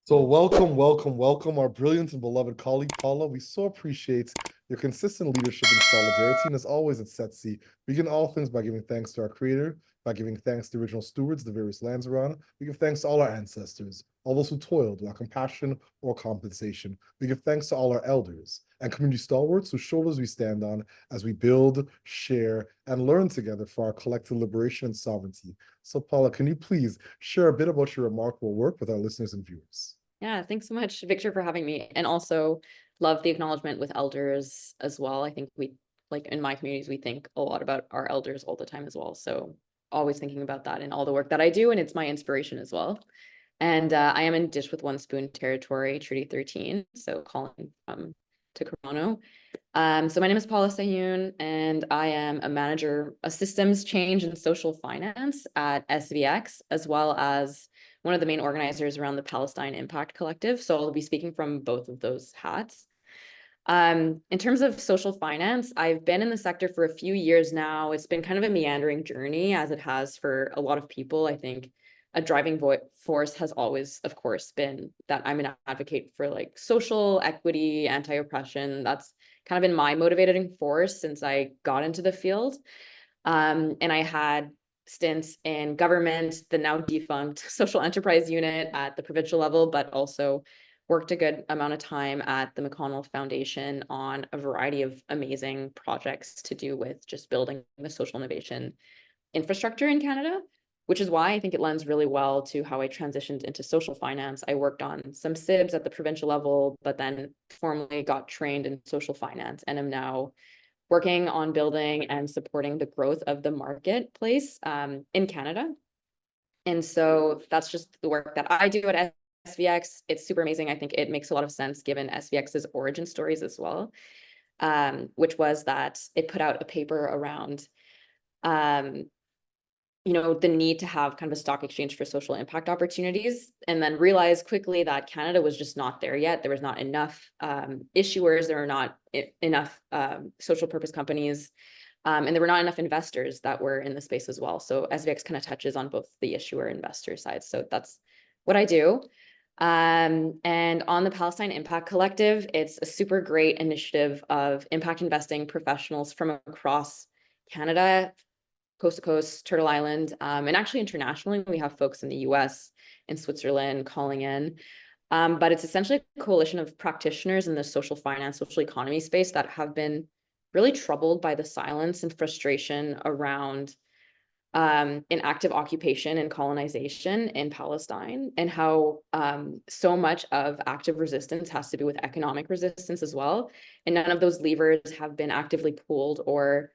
So welcome, our brilliant and beloved colleague, Paula. We so appreciate your consistent leadership and solidarity. And as always at Setsi, we begin all things by giving thanks to our creator, by giving thanks to the original stewards, the various lands around. We give thanks to all our ancestors, all those who toiled without compassion or compensation. We give thanks to all our elders and community stalwarts whose shoulders we stand on as we build, share, and learn together for our collective liberation and sovereignty. So Paula, can you please share a bit about your remarkable work with our listeners and viewers? Yeah, thanks so much, Victor, for having me. And also love the acknowledgement with elders as well. I think like in my communities, we think a lot about our elders all the time as well. So always thinking about that in all the work that I do. And it's my inspiration as well. And I am in Dish with One Spoon territory, Treaty 13. So calling from Toronto. So my name is Paula Sahyoun, and I am a manager of systems change and social finance at SVX, as well as one of the main organizers around the Palestine Impact Collective. So I'll be speaking from both of those hats. In terms of social finance, I've been in the sector for a few years now. It's been kind of a meandering journey, as it has for a lot of people. I think a driving force has always, of course, been that I'm an advocate for like social equity, anti-oppression. That's kind of been my motivating force since I got into the field. And I had stints in government, the now defunct social enterprise unit at the provincial level, but also worked a good amount of time at the McConnell Foundation on a variety of amazing projects to do with just building the social innovation infrastructure in Canada, which is why I think it lends really well to how I transitioned into social finance. I worked on some SIBs at the provincial level, but then formally got trained in social finance and am now working on building and supporting the growth of the marketplace in Canada. And so that's just the work that I do at SVX. It's super amazing. I think it makes a lot of sense given SVX's origin stories as well, which was that it put out a paper around the need to have kind of a stock exchange for social impact opportunities, and then realized quickly that Canada was just not there yet. There was not enough issuers, there were not enough social purpose companies, and there were not enough investors that were in the space as well. So SVX kind of touches on both the issuer investor side. So that's what I do. And on the Palestine Impact Collective, it's a super great initiative of impact investing professionals from across Canada, coast to coast, Turtle Island, and actually internationally, we have folks in the US and Switzerland calling in. But it's essentially a coalition of practitioners in the social finance, social economy space that have been really troubled by the silence and frustration around inactive occupation and colonization in Palestine, and how so much of active resistance has to do with economic resistance as well. And none of those levers have been actively pulled or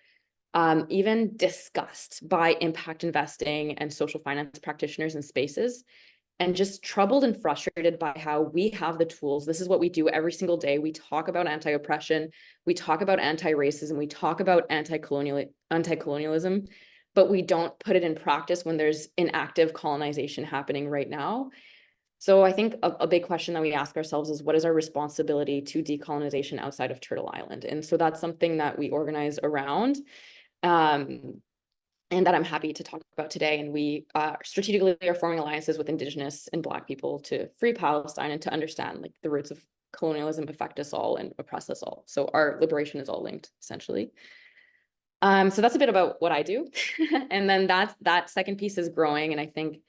even discussed by impact investing and social finance practitioners in spaces, and just troubled and frustrated by how we have the tools. This is what we do every single day. We talk about anti-oppression, we talk about anti-racism, we talk about anti-colonialism, but we don't put it in practice when there's inactive colonization happening right now. So I think a big question that we ask ourselves is, what is our responsibility to decolonization outside of Turtle Island? And so that's something that we organize around, and that I'm happy to talk about today. And we strategically are forming alliances with Indigenous and Black people to free Palestine and to understand like the roots of colonialism affect us all and oppress us all. So our liberation is all linked, essentially. So that's a bit about what I do. And then that second piece is growing, and I think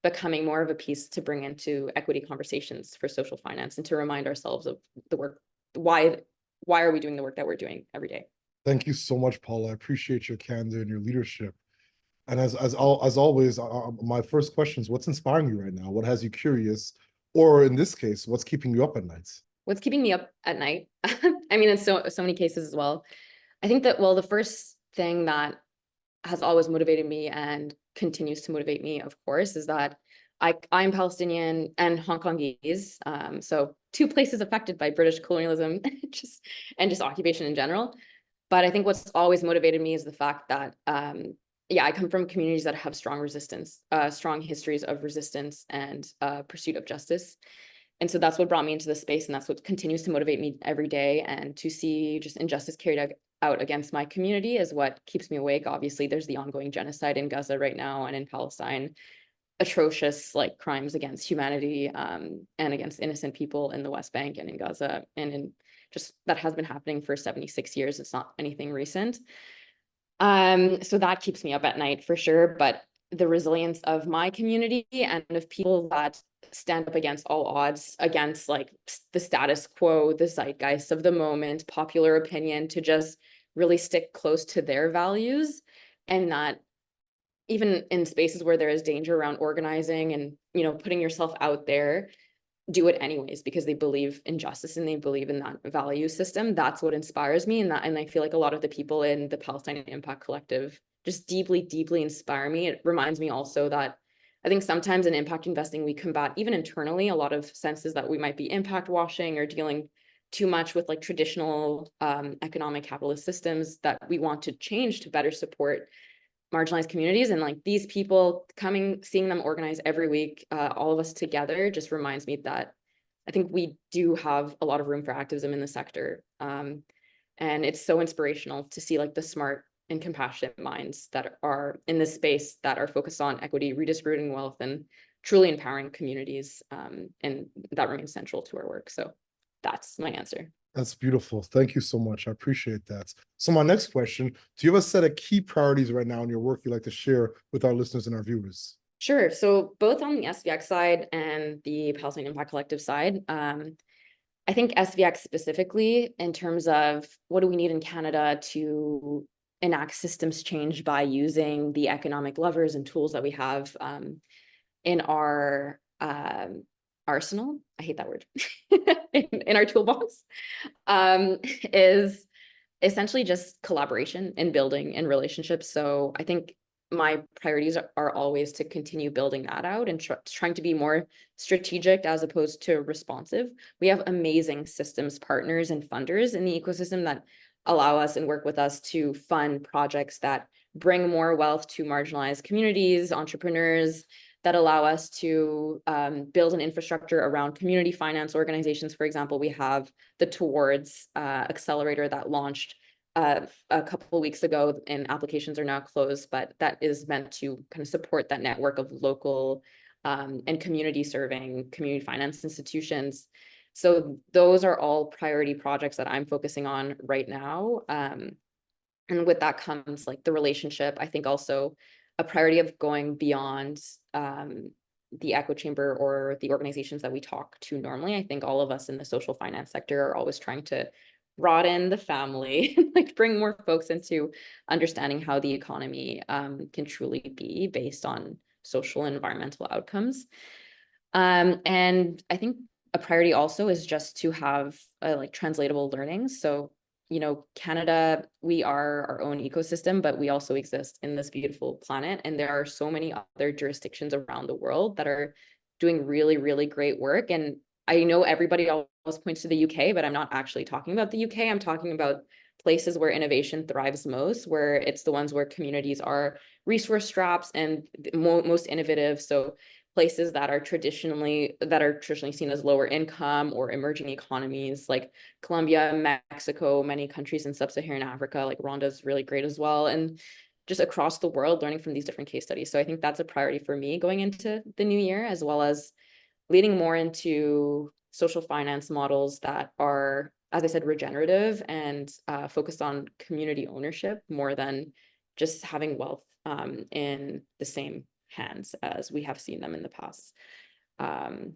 becoming more of a piece to bring into equity conversations for social finance and to remind ourselves of the work. Why are we doing the work that we're doing every day? Thank you so much, Paula. I appreciate your candor and your leadership. And as always, my first question is, what's inspiring you right now? What has you curious? Or in this case, what's keeping you up at night? What's keeping me up at night? I mean, in so many cases as well. I think that, well, the first thing that has always motivated me and continues to motivate me, of course, is that I'm Palestinian and Hong Kongese. So two places affected by British colonialism and just occupation in general. But I think what's always motivated me is the fact that, I come from communities that have strong resistance, strong histories of resistance and pursuit of justice. And so that's what brought me into the space, and that's what continues to motivate me every day. And to see just injustice carried out against my community is what keeps me awake. Obviously, there's the ongoing genocide in Gaza right now and in Palestine. atrocious like crimes against humanity and against innocent people in the West Bank and in Gaza, and in just that has been happening for 76 years. It's not anything recent. So that keeps me up at night for sure. But the resilience of my community and of people that stand up against all odds, against like the status quo, the zeitgeist of the moment, popular opinion, to just really stick close to their values, and not even in spaces where there is danger around organizing and, you know, putting yourself out there, do it anyways because they believe in justice and they believe in that value system. That's what inspires me. And I feel like a lot of the people in the Palestine Impact Collective just deeply, deeply inspire me. It reminds me also that I think sometimes in impact investing, we combat even internally a lot of senses that we might be impact washing or dealing too much with like traditional economic capitalist systems that we want to change to better support marginalized communities. And like these people coming, seeing them organize every week, all of us together, just reminds me that I think we do have a lot of room for activism in the sector. And it's so inspirational to see like the smart and compassionate minds that are in this space that are focused on equity, redistributing wealth, and truly empowering communities. And that remains central to our work. So that's my answer. That's beautiful. Thank you so much. I appreciate that. So my next question, do you have a set of key priorities right now in your work you'd like to share with our listeners and our viewers? Sure. So both on the SVX side and the Palestine Impact Collective side, I think SVX specifically in terms of what do we need in Canada to enact systems change by using the economic levers and tools that we have in our arsenal. I hate that word. in our toolbox is essentially just collaboration and building and relationships. So I think my priorities are always to continue building that out and trying to be more strategic as opposed to responsive. We have amazing systems partners and funders in the ecosystem that allow us and work with us to fund projects that bring more wealth to marginalized communities, entrepreneurs, that allow us to build an infrastructure around community finance organizations. For example, we have the Towards accelerator that launched a couple of weeks ago, and applications are now closed, but that is meant to kind of support that network of local and community serving community finance institutions. So those are all priority projects that I'm focusing on right now. And with that comes like the relationship. I think also a priority of going beyond the echo chamber or the organizations that we talk to normally. I think all of us in the social finance sector are always trying to broaden the family, like bring more folks into understanding how the economy can truly be based on social and environmental outcomes. And I think a priority also is just to have like translatable learning. So, you know, Canada, we are our own ecosystem, but we also exist in this beautiful planet. And there are so many other jurisdictions around the world that are doing really, really great work. And I know everybody always points to the UK, but I'm not actually talking about the UK. I'm talking about places where innovation thrives most, where it's the ones where communities are resource straps and most innovative. So places that are traditionally seen as lower income or emerging economies like Colombia, Mexico, many countries in sub-Saharan Africa, like Rwanda is really great as well. And just across the world, learning from these different case studies. So I think that's a priority for me going into the new year, as well as leading more into social finance models that are, as I said, regenerative and focused on community ownership more than just having wealth in the same hands as we have seen them in the past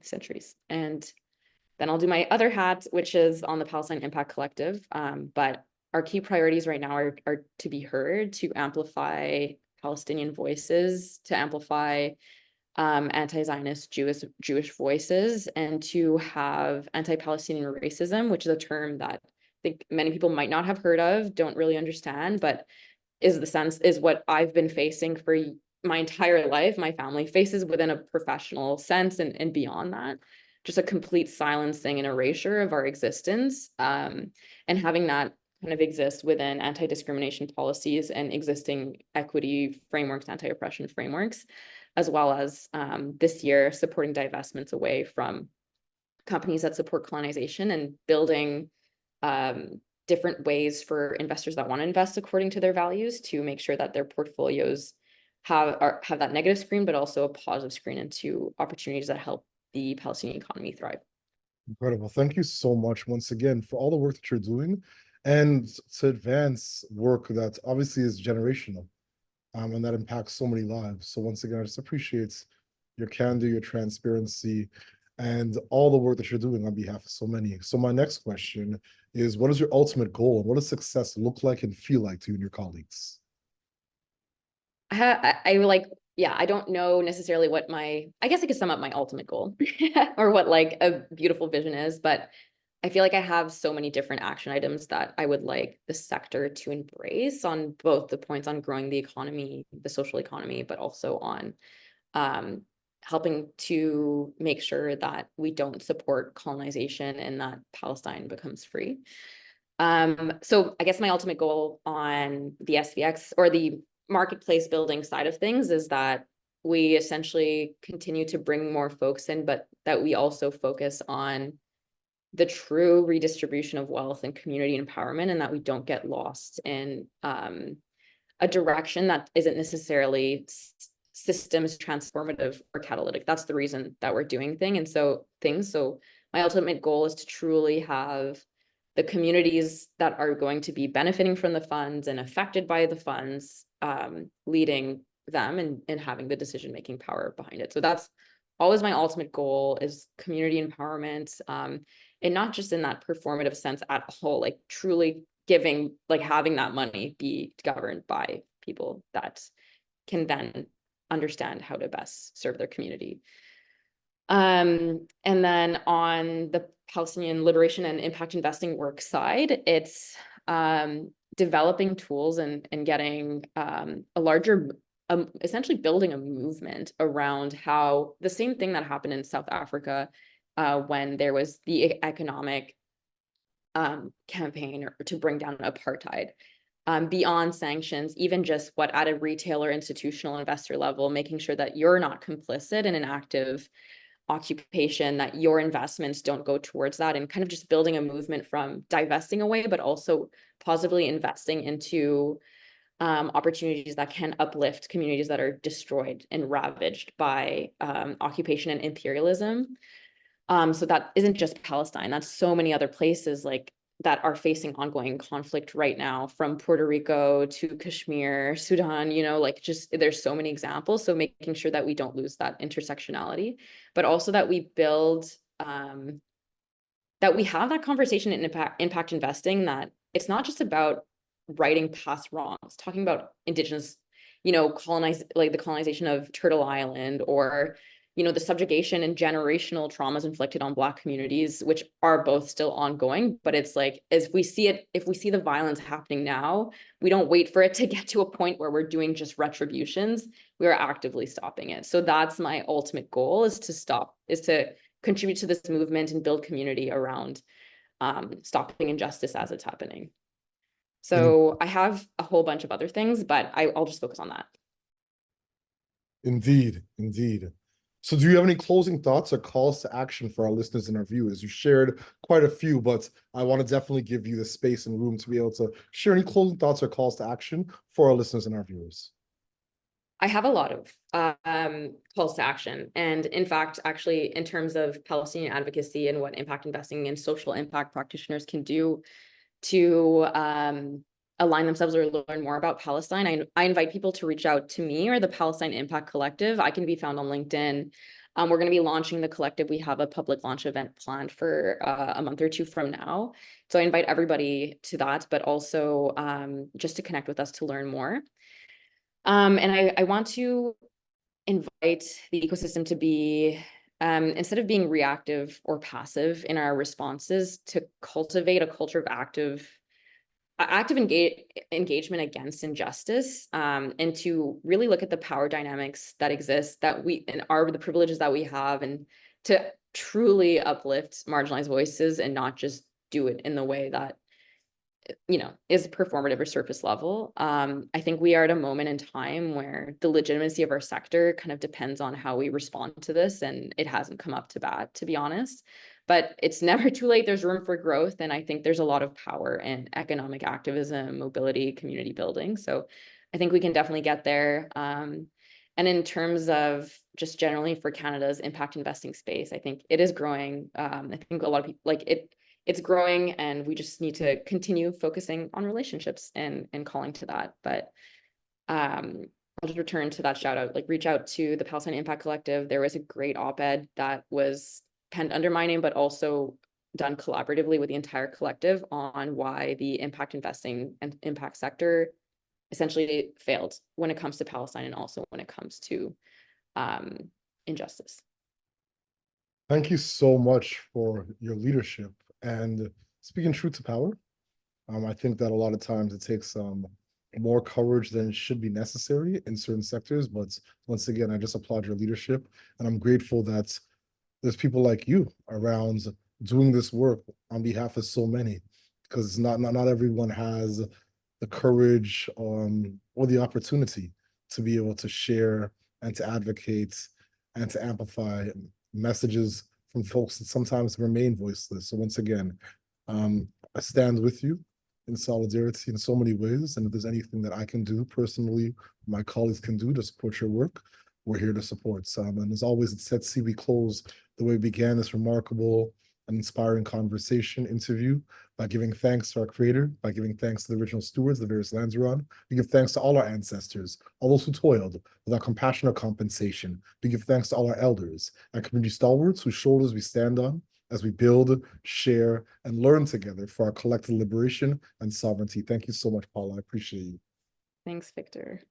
centuries. And then I'll do my other hat, which is on the Palestine Impact Collective. But our key priorities right now are to be heard, to amplify Palestinian voices, to amplify anti-Zionist Jewish voices, and to have anti-Palestinian racism, which is a term that I think many people might not have heard of, don't really understand, but is what I've been facing for my entire life. My family faces within a professional sense and beyond that, just a complete silencing and erasure of our existence, and having that kind of exist within anti-discrimination policies and existing equity frameworks, anti-oppression frameworks, as well as this year supporting divestments away from companies that support colonization and building different ways for investors that want to invest according to their values to make sure that their portfolios have that negative screen, but also a positive screen into opportunities that help the Palestinian economy thrive. Incredible. Thank you so much once again for all the work that you're doing and to advance work that obviously is generational, and that impacts so many lives. So once again, I just appreciate your candor, your transparency, and all the work that you're doing on behalf of so many. So my next question is, what is your ultimate goal and what does success look like and feel like to you and your colleagues? I like, yeah, I don't know necessarily what I guess I could sum up my ultimate goal or what like a beautiful vision is, but I feel like I have so many different action items that I would like the sector to embrace on both the points on growing the economy, the social economy, but also on um, helping to make sure that we don't support colonization and that Palestine becomes free. So I guess my ultimate goal on the SVX or the marketplace building side of things is that we essentially continue to bring more folks in, but that we also focus on the true redistribution of wealth and community empowerment, and that we don't get lost in a direction that isn't necessarily systems transformative or catalytic. That's the reason that we're doing things. So my ultimate goal is to truly have the communities that are going to be benefiting from the funds and affected by the funds, leading them and having the decision-making power behind it. So that's always my ultimate goal, is community empowerment, and not just in that performative sense at all, like truly giving, like having that money be governed by people that can then understand how to best serve their community. And then on the Palestinian liberation and impact investing work side, it's developing tools and getting a larger, essentially building a movement around how the same thing that happened in South Africa when there was the economic campaign to bring down apartheid. Beyond sanctions, even just what at a retail or institutional investor level, making sure that you're not complicit in an active occupation, that your investments don't go towards that, and kind of just building a movement from divesting away, but also positively investing into opportunities that can uplift communities that are destroyed and ravaged by occupation and imperialism. So that isn't just Palestine, that's so many other places like that are facing ongoing conflict right now, from Puerto Rico to Kashmir, Sudan, like just there's so many examples. So making sure that we don't lose that intersectionality, but also that we build, that we have that conversation in impact investing, that it's not just about righting past wrongs, talking about indigenous, like the colonization of Turtle Island, or the subjugation and generational traumas inflicted on Black communities, which are both still ongoing. But it's like, if we see the violence happening now, we don't wait for it to get to a point where we're doing just retributions. We are actively stopping it. So that's my ultimate goal, is to contribute to this movement and build community around stopping injustice as it's happening. So I have a whole bunch of other things, but I'll just focus on that. Indeed, indeed. So do you have any closing thoughts or calls to action for our listeners and our viewers? You shared quite a few, but I want to definitely give you the space and room to be able to share any closing thoughts or calls to action for our listeners and our viewers. I have a lot of calls to action. And in fact, actually, in terms of Palestinian advocacy and what impact investing and social impact practitioners can do to align themselves or learn more about Palestine, I invite people to reach out to me or the Palestine Impact Collective. I can be found on LinkedIn. We're going to be launching the collective. We have a public launch event planned for a month or two from now. So I invite everybody to that, but also just to connect with us to learn more. And I want to invite the ecosystem to be, instead of being reactive or passive in our responses, to cultivate a culture of active engagement against injustice, and to really look at the power dynamics that exist, that the privileges that we have, and to truly uplift marginalized voices and not just do it in the way that is performative or surface level. I think we are at a moment in time where the legitimacy of our sector kind of depends on how we respond to this, and it hasn't come up to bat, to be honest. But it's never too late. There's room for growth, and I think there's a lot of power in economic activism, mobility, community building. So I think we can definitely get there. And in terms of just generally for Canada's impact investing space, I think it is growing. I think a lot of people like it's growing, and we just need to continue focusing on relationships and calling to that. But I'll just return to that shout out, like reach out to the Palestine Impact Collective. There was a great op-ed that was penned under my name, but also done collaboratively with the entire collective on why the impact investing and impact sector essentially failed when it comes to Palestine and also when it comes to injustice. Thank you so much for your leadership and speaking truth to power. I think that a lot of times it takes more courage than should be necessary in certain sectors. But once again, I just applaud your leadership, and I'm grateful that there's people like you around doing this work on behalf of so many, because not everyone has the courage or the opportunity to be able to share and to advocate and to amplify messages from folks that sometimes remain voiceless. So once again, I stand with you in solidarity in so many ways. And if there's anything that I can do personally, my colleagues can do to support your work, we're here to support. And as always, at Setsi, we close the way we began this remarkable and inspiring conversation interview by giving thanks to our creator, by giving thanks to the original stewards, the various lands we're on. We give thanks to all our ancestors, all those who toiled without compassion or compensation. We give thanks to all our elders and community stalwarts whose shoulders we stand on as we build, share, and learn together for our collective liberation and sovereignty. Thank you so much, Paula. I appreciate you. Thanks, Victor.